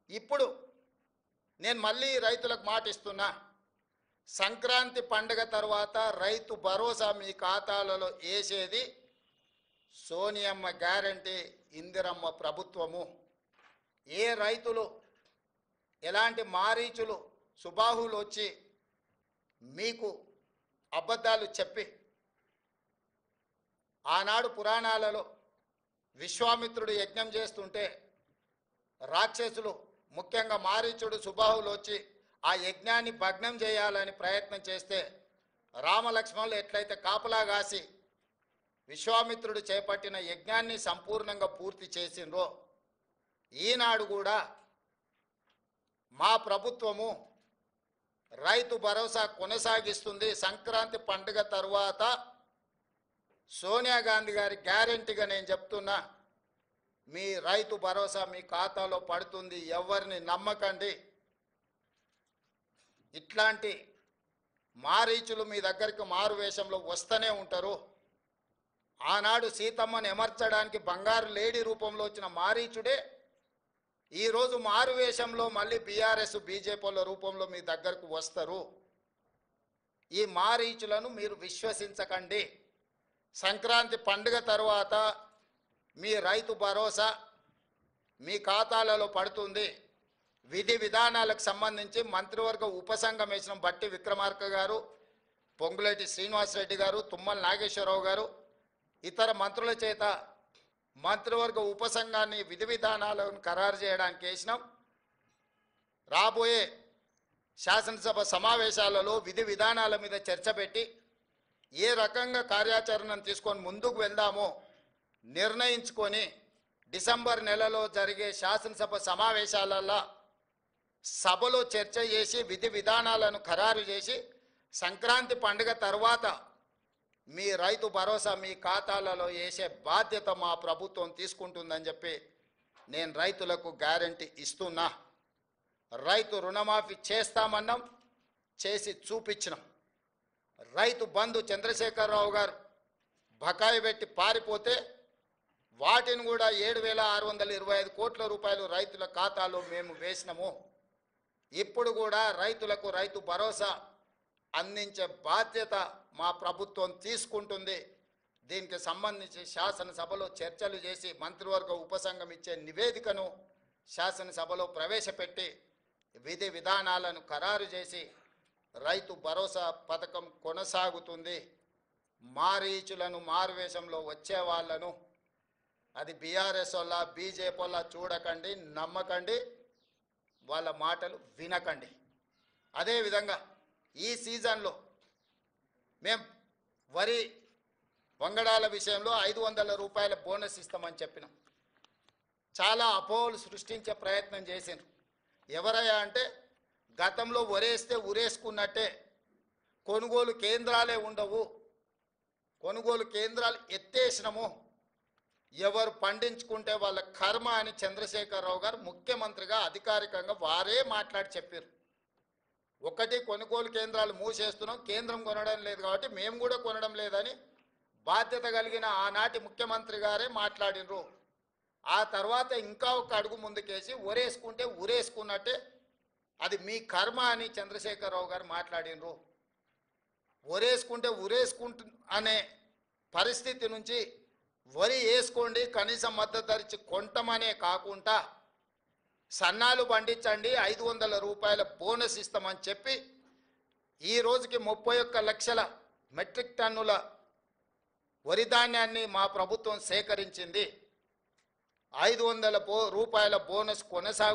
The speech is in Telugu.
ఇప్పుడు నేను మళ్ళీ రైతులకు మాట ఇస్తున్నా, సంక్రాంతి పండుగ తర్వాత రైతు భరోసా మీ ఖాతాలలో వేసేది సోనియమ్మ గ్యారంటీ, ఇందిరమ్మ ప్రభుత్వము. ఏ రైతులు ఎలాంటి మారీచులు సుబాహులు వచ్చి మీకు అబద్ధాలు చెప్పి ఆనాడు పురాణాలలో విశ్వామిత్రుడు యజ్ఞం చేస్తుంటే రాక్షసులు ముఖ్యంగా మారీచుడు సుబాహులు వచ్చి ఆ యజ్ఞాన్ని భగ్నం చేయాలని ప్రయత్నం చేస్తే రామలక్ష్మణులు ఎట్లయితే కాపలా కాసి విశ్వామిత్రుడు చేపట్టిన యజ్ఞాన్ని సంపూర్ణంగా పూర్తి చేసిండ్రో, ఈనాడు కూడా మా ప్రభుత్వము రైతు భరోసా కొనసాగిస్తుంది. సంక్రాంతి పండుగ తరువాత సోనియా గాంధీ గారి గ్యారెంటీగా నేను చెప్తున్నా, మీ రైతు భరోసా మీ ఖాతాలో పడుతుంది. ఎవరిని నమ్మకండి. ఇట్లాంటి మారీచులు మీ దగ్గరికి మారు వేషంలో వస్తూనే ఉంటారు. ఆనాడు సీతమ్మను ఎమర్చడానికి బంగారు లేడీ రూపంలో వచ్చిన మారీచుడే ఈరోజు మారు వేషంలో మళ్ళీ బీఆర్ఎస్ బీజేపీల రూపంలో మీ దగ్గరకు వస్తారు. ఈ మారీచులను మీరు విశ్వసించకండి. సంక్రాంతి పండుగ తర్వాత మీ రైతు భరోసా మీ ఖాతాలలో పడుతుంది. విధి విధానాలకు సంబంధించి మంత్రివర్గ ఉపసంఘం వేసిన బట్టి విక్రమార్క గారు, పొంగులేటి శ్రీనివాసరెడ్డి గారు, తుమ్మల నాగేశ్వరరావు గారు, ఇతర మంత్రుల చేత మంత్రివర్గ ఉపసంఘాన్ని విధి విధానాలను ఖరారు చేయడానికి వేసినాం. రాబోయే శాసనసభ సమావేశాలలో విధి విధానాల మీద చర్చ పెట్టి ఏ రకంగా కార్యాచరణను తీసుకొని ముందుకు వెళ్దామో నిర్ణయించుకొని డిసెంబర్ నెలలో జరిగే శాసనసభ సమావేశాలలో సభలో చర్చ చేసి విధి విధానాలను ఖరారు చేసి సంక్రాంతి పండుగ తర్వాత మీ రైతు భరోసా మీ ఖాతాలలో వేసే బాధ్యత మా ప్రభుత్వం తీసుకుంటుందని చెప్పి నేను రైతులకు గ్యారంటీ ఇస్తున్నా. రైతు రుణమాఫీ చేస్తామన్నాం, చేసి చూపించినాం. రైతు బంధు చంద్రశేఖరరావు గారు బకాయి పెట్టి పారిపోతే వాటిని కూడా 7,625 కోట్ల రూపాయలు రైతుల ఖాతాలో మేము వేసినాము. ఇప్పుడు కూడా రైతులకు రైతు భరోసా అందించే బాధ్యత మా ప్రభుత్వం తీసుకుంటుంది. దీనికి సంబంధించి శాసనసభలో చర్చలు చేసి మంత్రివర్గ ఉపసంఘం ఇచ్చే నివేదికను శాసనసభలో ప్రవేశపెట్టి విధి విధానాలను ఖరారు చేసి రైతు భరోసా పథకం కొనసాగుతుంది. మారీచులను మారువేషంలో వచ్చే వాళ్ళను, అది బీఆర్ఎస్ వల్ల బీజేపీ వల్ల చూడకండి, నమ్మకండి, వాళ్ళ మాటలు వినకండి. అదేవిధంగా ఈ సీజన్లో మేము వరి వంగడాల విషయంలో 500 రూపాయల బోనస్ ఇస్తామని చెప్పినాం. చాలా అపోహలు సృష్టించే ప్రయత్నం చేసిండ్రు. ఎవరయ్యా అంటే, గతంలో వరేస్తే ఉరేసుకున్నట్టే కొనుగోలు కేంద్రాలే ఉండవు, కొనుగోలు కేంద్రాలు ఎత్తేసినాము, ఎవరు పండించుకుంటే వాళ్ళ కర్మ అని చంద్రశేఖరరావు గారు ముఖ్యమంత్రిగా అధికారికంగా వారే మాట్లాడి చెప్పారు. ఒకటి, కొనుగోలు కేంద్రాలు మూసేస్తున్నాం, కేంద్రం కొనడం లేదు కాబట్టి మేము కూడా కొనడం లేదని బాధ్యత కలిగిన ఆనాటి ముఖ్యమంత్రి గారే మాట్లాడినరు. ఆ తర్వాత ఇంకా ఒక అడుగు ముందుకేసి ఉరేసుకుంటే ఉరేసుకున్నట్టే, అది మీ కర్మ అని చంద్రశేఖరరావు గారు మాట్లాడినరు. ఉరేసుకుంటే అనే పరిస్థితి నుంచి వరి వేసుకోండి, కనీసం మద్దతు ధర ఇచ్చి కొంటమనే కాకుండా సన్నాలు పండించండి, 500 రూపాయల బోనస్ ఇస్తామని చెప్పి ఈ రోజుకి 31 లక్షల మెట్రిక్ టన్నుల వరి ధాన్యాన్ని మా ప్రభుత్వం సేకరించింది. 500 రూపాయల బోనస్ కొనసాగు